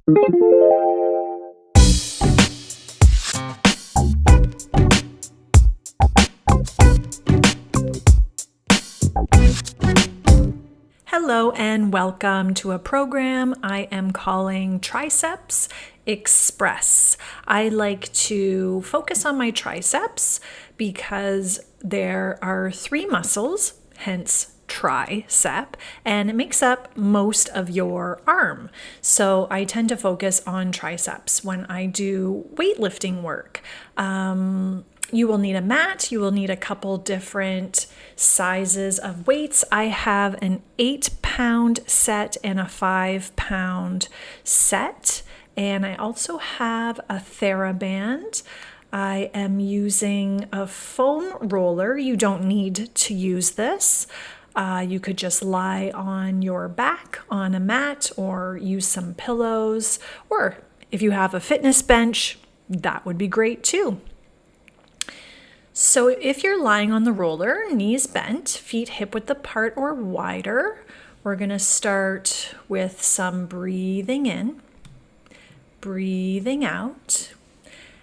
Hello and welcome to a program I am calling Triceps Express. I like to focus on my triceps because there are 3 muscles, hence tricep, and it makes up most of your arm. So I tend to focus on triceps when I do weightlifting work. You will need a mat. You will need a couple different sizes of weights. I have an 8-pound set and a 5-pound set. And I also have a TheraBand. I am using a foam roller. You don't need to use this. You could just lie on your back on a mat or use some pillows. Or if you have a fitness bench, that would be great too. So if you're lying on the roller, knees bent, feet hip width apart or wider, we're going to start with some breathing in, breathing out,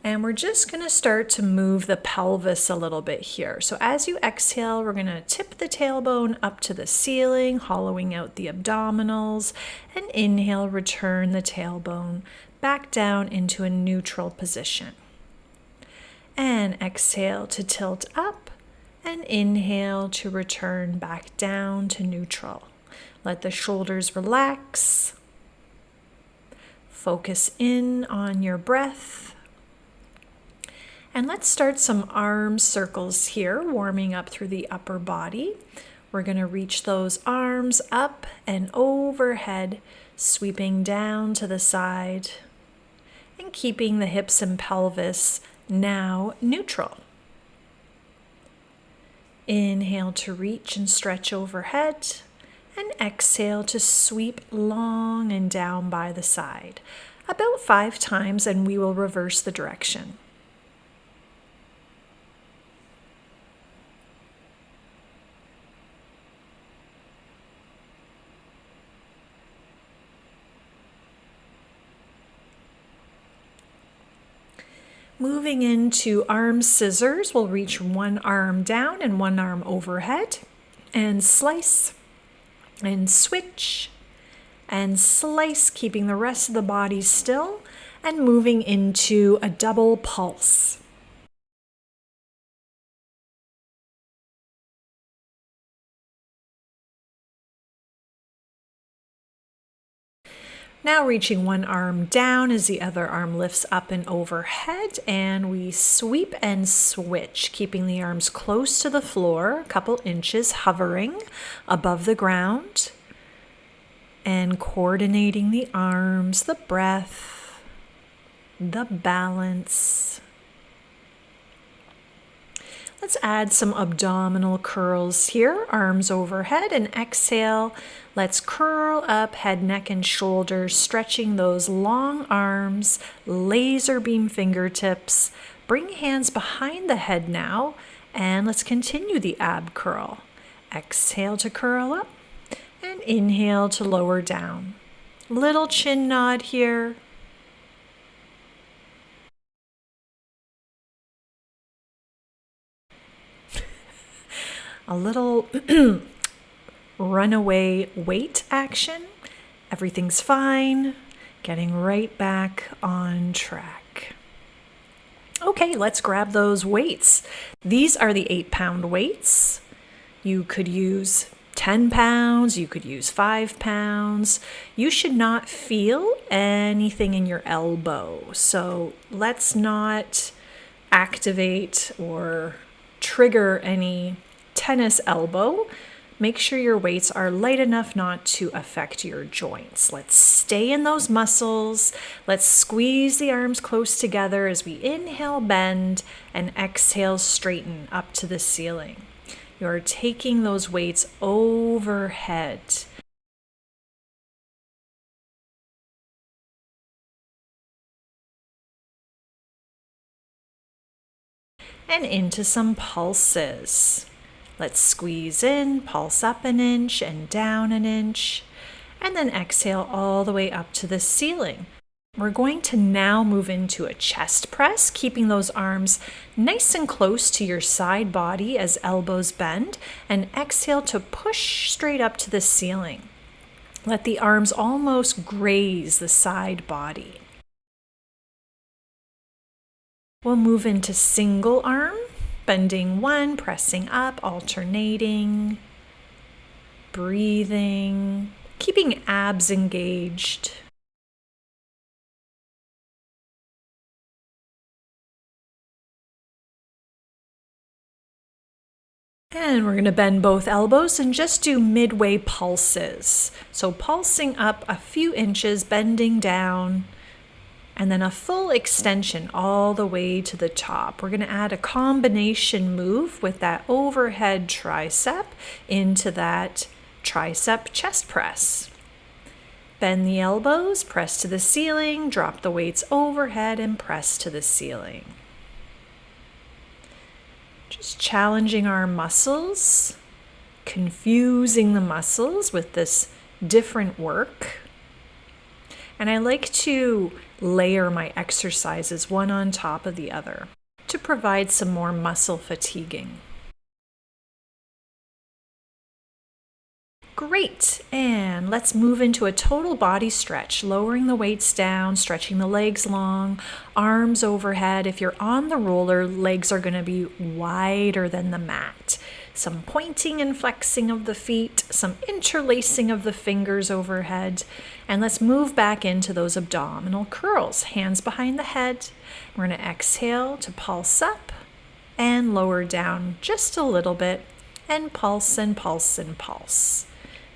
and we're just going to start to move the pelvis a little bit here. So as you exhale, we're going to tip the tailbone up to the ceiling, hollowing out the abdominals, and inhale, return the tailbone back down into a neutral position. And exhale to tilt up, and inhale to return back down to neutral. Let the shoulders relax. Focus in on your breath. And let's start some arm circles here, warming up through the upper body. We're going to reach those arms up and overhead, sweeping down to the side, and keeping the hips and pelvis now neutral. Inhale to reach and stretch overhead, and exhale to sweep long and down by the side. About 5 times, and we will reverse the direction. Moving into arm scissors, we'll reach one arm down and one arm overhead, and slice, and switch, and slice, keeping the rest of the body still, and moving into a double pulse. Now reaching one arm down as the other arm lifts up and overhead, and we sweep and switch, keeping the arms close to the floor, a couple inches, hovering above the ground, and coordinating the arms, the breath, the balance. Let's add some abdominal curls here, arms overhead, and exhale. Let's curl up head, neck, and shoulders, stretching those long arms, laser beam fingertips. Bring hands behind the head now, and let's continue the ab curl. Exhale to curl up, and inhale to lower down. Little chin nod here. A little runaway weight action. Everything's fine. Getting right back on track. Okay, let's grab those weights. These are the 8-pound weights. You could use 10 pounds, you could use 5 pounds. You should not feel anything in your elbow. So let's not activate or trigger any tennis elbow. Make sure your weights are light enough not to affect your joints. Let's stay in those muscles. Let's squeeze the arms close together as we inhale, bend, and exhale, straighten up to the ceiling. You're taking those weights overhead. And into some pulses. Let's squeeze in, pulse up an inch and down an inch, and then exhale all the way up to the ceiling. We're going to now move into a chest press, keeping those arms nice and close to your side body as elbows bend, and exhale to push straight up to the ceiling. Let the arms almost graze the side body. We'll move into single arm, bending one, pressing up, alternating, breathing, keeping abs engaged. And we're going to bend both elbows and just do midway pulses. So pulsing up a few inches, bending down, and then a full extension all the way to the top. We're going to add a combination move with that overhead tricep into that tricep chest press. Bend the elbows, press to the ceiling, drop the weights overhead, and press to the ceiling. Just challenging our muscles, confusing the muscles with this different work. And I like to layer my exercises one on top of the other to provide some more muscle fatiguing. Great, and let's move into a total body stretch, lowering the weights down, stretching the legs long, arms overhead. If you're on the roller, legs are going to be wider than the mat. Some pointing and flexing of the feet, some interlacing of the fingers overhead, and let's move back into those abdominal curls, hands behind the head. We're going to exhale to pulse up and lower down just a little bit, and pulse and pulse and pulse.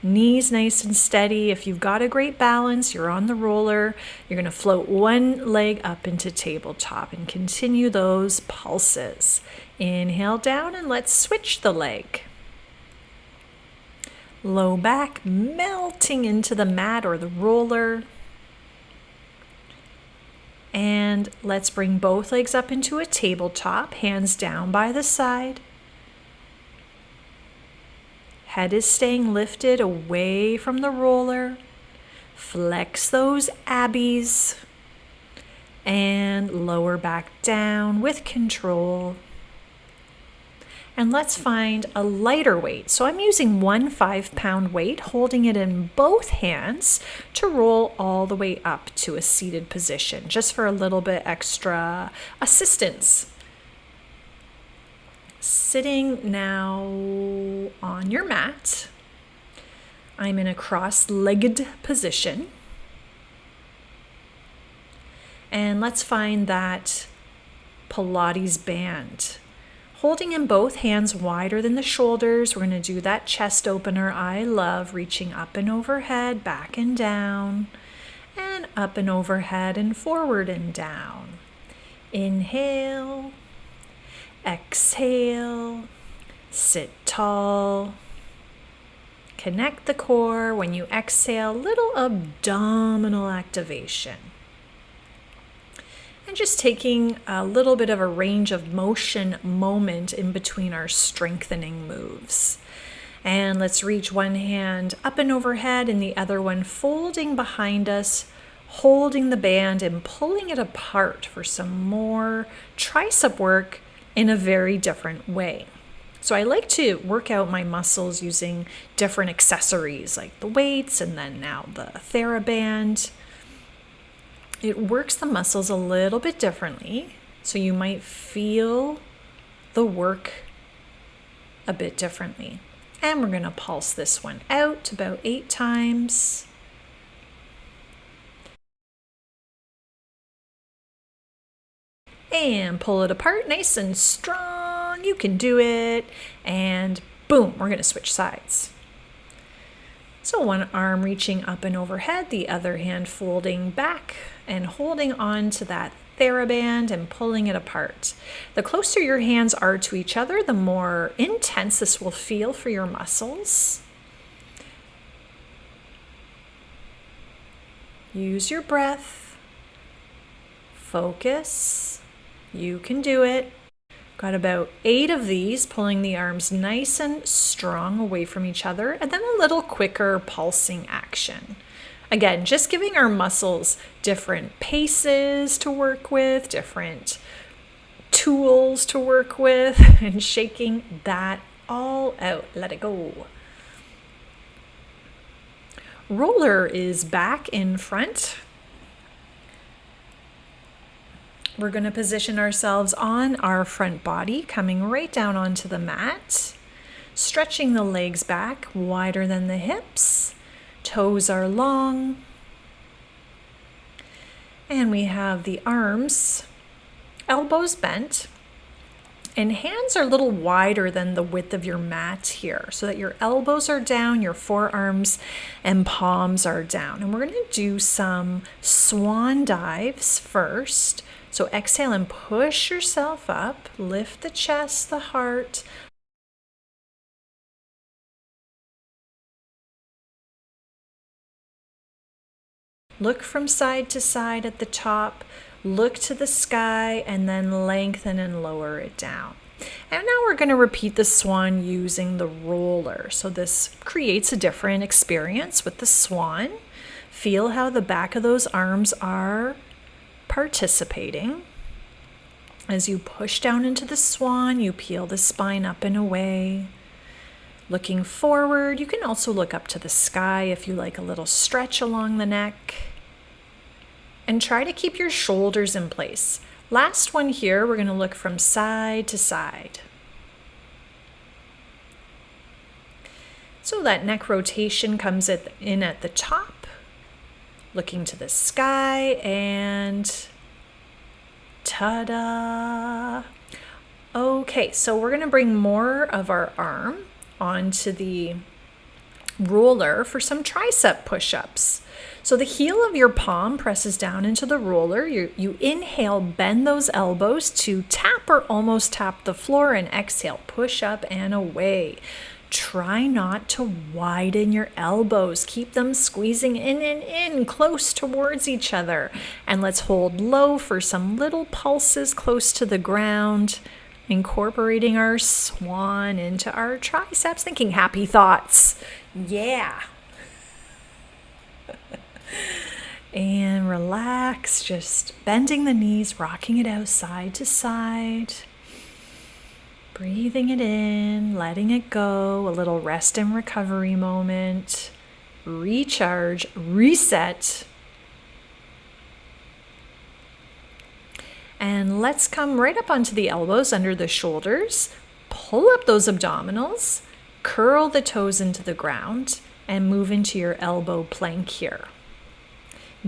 Knees nice and steady. If you've got a great balance, you're on the roller, you're going to float one leg up into tabletop and continue those pulses. Inhale down and let's switch the leg. Low back melting into the mat or the roller. And let's bring both legs up into a tabletop, hands down by the side. Head is staying lifted away from the roller. Flex those abbies and lower back down with control. And let's find a lighter weight. So I'm using 1 5-pound weight, holding it in both hands to roll all the way up to a seated position, just for a little bit extra assistance. Sitting now on your mat, I'm in a cross-legged position. And let's find that Pilates band. Holding in both hands wider than the shoulders, we're going to do that chest opener I love, reaching up and overhead, back and down, and up and overhead and forward and down. Inhale. Exhale, sit tall, connect the core. When you exhale, little abdominal activation. And just taking a little bit of a range of motion moment in between our strengthening moves. And let's reach one hand up and overhead and the other one folding behind us, holding the band and pulling it apart for some more tricep work in a very different way. So I like to work out my muscles using different accessories like the weights and then now the TheraBand. It works the muscles a little bit differently, so you might feel the work a bit differently. And we're going to pulse this one out about 8 times. And pull it apart nice and strong. You can do it. And boom, we're going to switch sides. So one arm reaching up and overhead, the other hand folding back and holding on to that TheraBand and pulling it apart. The closer your hands are to each other, the more intense this will feel for your muscles. Use your breath. Focus. You can do it. Got about 8 of these, pulling the arms nice and strong away from each other, and then a little quicker pulsing action. Again, just giving our muscles different paces to work with, different tools to work with, and shaking that all out. Let it go. Roller is back in front. We're going to position ourselves on our front body, coming right down onto the mat, stretching the legs back wider than the hips. Toes are long. And we have the arms, elbows bent, and hands are a little wider than the width of your mat here, so that your elbows are down, your forearms and palms are down. And we're going to do some swan dives first. So exhale and push yourself up, lift the chest, the heart. Look from side to side at the top, look to the sky, and then lengthen and lower it down. And now we're going to repeat the swan using the roller. So this creates a different experience with the swan. Feel how the back of those arms are participating. As you push down into the swan, you peel the spine up and away. Looking forward, you can also look up to the sky if you like a little stretch along the neck. And try to keep your shoulders in place. Last one here, we're going to look from side to side. So that neck rotation comes in at the top, looking to the sky, and ta-da! Okay, so we're going to bring more of our arm onto the roller for some tricep push-ups. So the heel of your palm presses down into the roller. You inhale, bend those elbows to tap or almost tap the floor, and exhale, push up and away. Try not to widen your elbows. Keep them squeezing in and in, close towards each other. And let's hold low for some little pulses close to the ground, incorporating our swan into our triceps, thinking happy thoughts. Yeah. And relax, just bending the knees, rocking it out side to side. Breathing it in, letting it go, a little rest and recovery moment. Recharge, reset. And let's come right up onto the elbows under the shoulders. Pull up those abdominals, curl the toes into the ground, and move into your elbow plank here.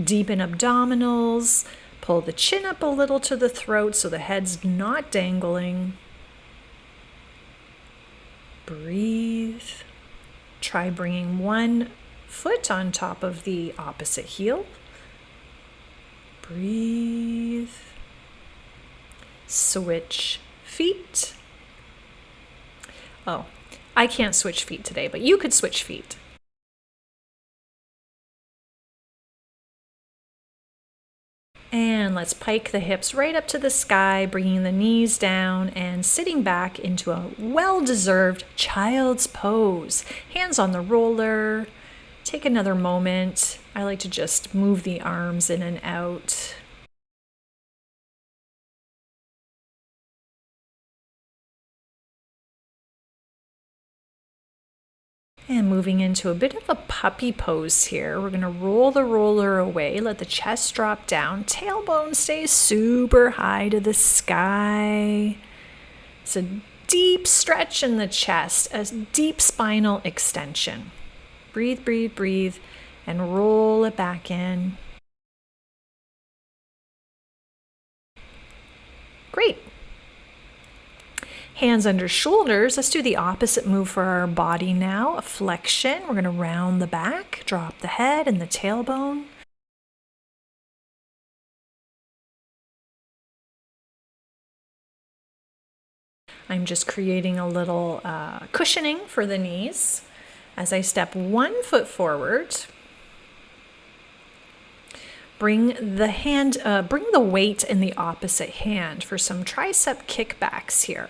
Deepen abdominals, pull the chin up a little to the throat so the head's not dangling. Breathe. Try bringing one foot on top of the opposite heel. Breathe. Switch feet. Oh, I can't switch feet today, but you could switch feet. And let's pike the hips right up to the sky, bringing the knees down and sitting back into a well-deserved child's pose. Hands on the roller. Take another moment. I like to just move the arms in and out. And moving into a bit of a puppy pose here. We're going to roll the roller away, let the chest drop down, tailbone stays super high to the sky. It's a deep stretch in the chest, a deep spinal extension. Breathe, breathe, breathe, and roll it back in. Great. Hands under shoulders. Let's do the opposite move for our body now. A flexion. We're going to round the back, drop the head and the tailbone. I'm just creating a little cushioning for the knees as I step 1 foot forward. Bring the weight in the opposite hand for some tricep kickbacks here.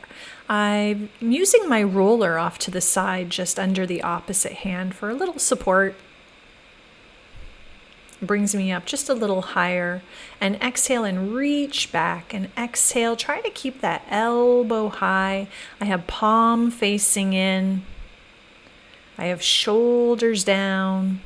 I'm using my roller off to the side just under the opposite hand for a little support. brings me up just a little higher. And exhale and reach back. And exhale, try to keep that elbow high. I have palm facing in. I have shoulders down.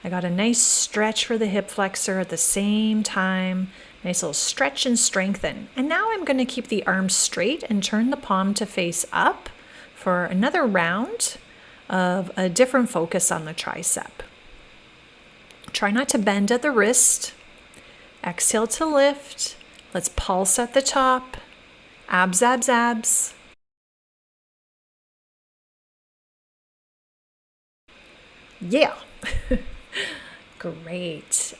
I got a nice stretch for the hip flexor at the same time. Nice little stretch and strengthen. And now I'm going to keep the arms straight and turn the palm to face up for another round of a different focus on the tricep. Try not to bend at the wrist. Exhale to lift. Let's pulse at the top. Abs, abs, abs. Yeah. Great.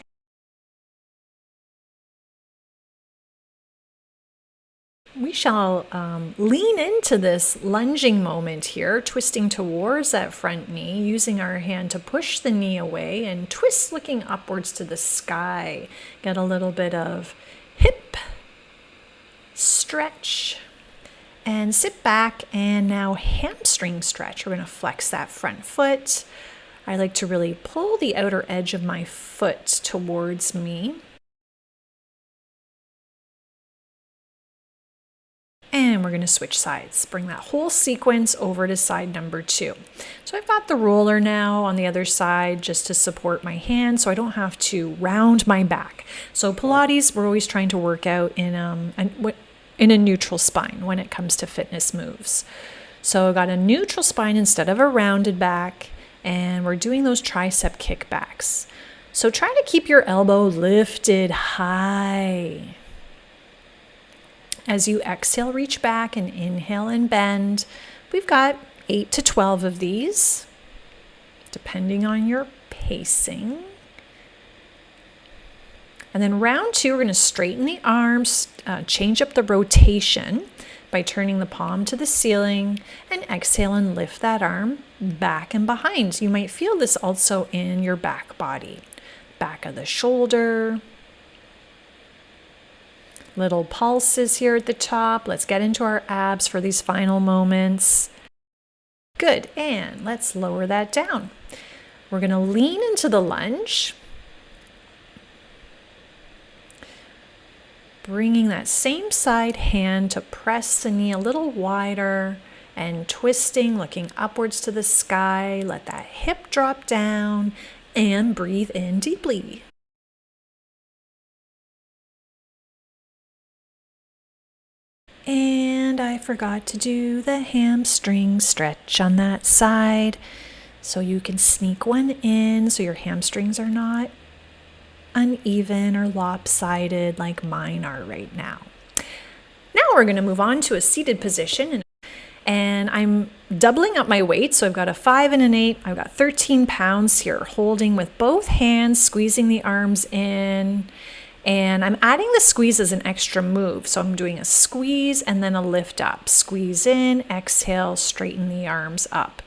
We shall lean into this lunging moment here, twisting towards that front knee, using our hand to push the knee away and twist looking upwards to the sky. Get a little bit of hip stretch and sit back, and now hamstring stretch. We're going to flex that front foot. I like to really pull the outer edge of my foot towards me. And we're going to switch sides. Bring that whole sequence over to side number 2. So I've got the roller now on the other side just to support my hand so I don't have to round my back. So Pilates, we're always trying to work out in a neutral spine when it comes to fitness moves. So I got a neutral spine instead of a rounded back, and we're doing those tricep kickbacks. So try to keep your elbow lifted high. As you exhale, reach back, and inhale and bend. We've got 8 to 12 of these, depending on your pacing. And then round 2, we're going to straighten the arms, change up the rotation by turning the palm to the ceiling, and exhale and lift that arm back and behind. You might feel this also in your back body, back of the shoulder. Little pulses here at the top. Let's get into our abs for these final moments. Good, and let's lower that down. We're going to lean into the lunge. Bringing that same side hand to press the knee a little wider and twisting, looking upwards to the sky. Let that hip drop down and breathe in deeply. And I forgot to do the hamstring stretch on that side. So you can sneak one in so your hamstrings are not uneven or lopsided like mine are right now. Now we're going to move on to a seated position. And I'm doubling up my weight. So I've got a 5 and an 8. I've got 13 pounds here, holding with both hands, squeezing the arms in. And I'm adding the squeeze as an extra move. So I'm doing a squeeze and then a lift up. Squeeze in, exhale, straighten the arms up.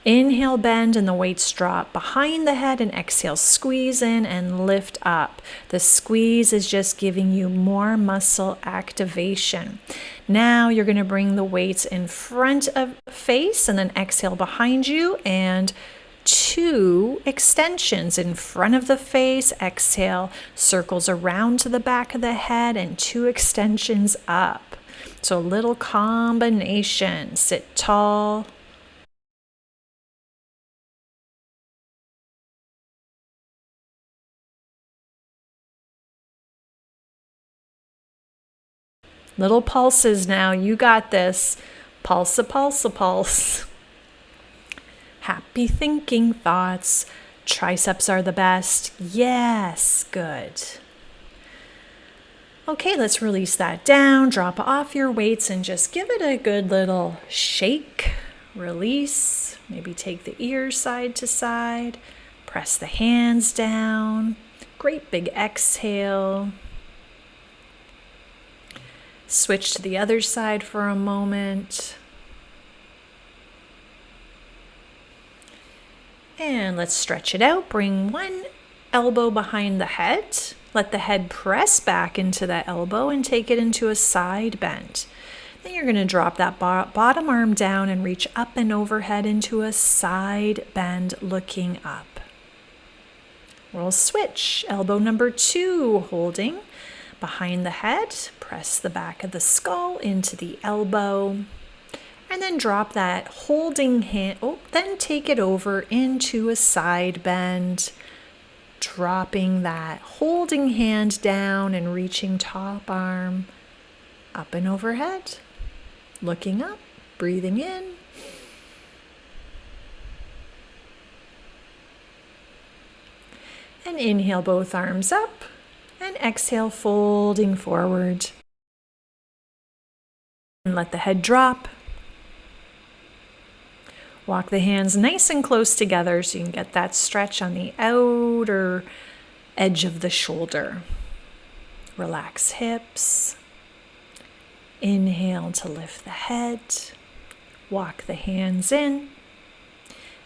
Inhale, bend, and the weights drop behind the head, and exhale, squeeze in and lift up. The squeeze is just giving you more muscle activation. Now you're going to bring the weights in front of face and then exhale behind you, and 2 extensions in front of the face. Exhale, circles around to the back of the head, and 2 extensions up. So a little combination. Sit tall. Little pulses now. You got this. Pulse a pulse a pulse. Happy thinking thoughts. Triceps are the best. Yes, good. Okay, let's release that down. Drop off your weights and just give it a good little shake. Release. Maybe take the ears side to side. Press the hands down. Great big exhale. Switch to the other side for a moment. And let's stretch it out. Bring one elbow behind the head. Let the head press back into that elbow and take it into a side bend. Then you're going to drop that bottom arm down and reach up and overhead into a side bend looking up. We'll switch. Elbow number 2, holding behind the head. Press the back of the skull into the elbow. And then drop that holding hand. Then take it over into a side bend. Dropping that holding hand down and reaching top arm up and overhead. Looking up, breathing in. And inhale both arms up, and exhale, folding forward. And let the head drop. Walk the hands nice and close together so you can get that stretch on the outer edge of the shoulder. Relax hips. Inhale to lift the head. Walk the hands in.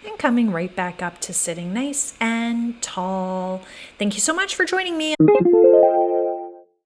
And coming right back up to sitting nice and tall. Thank you so much for joining me.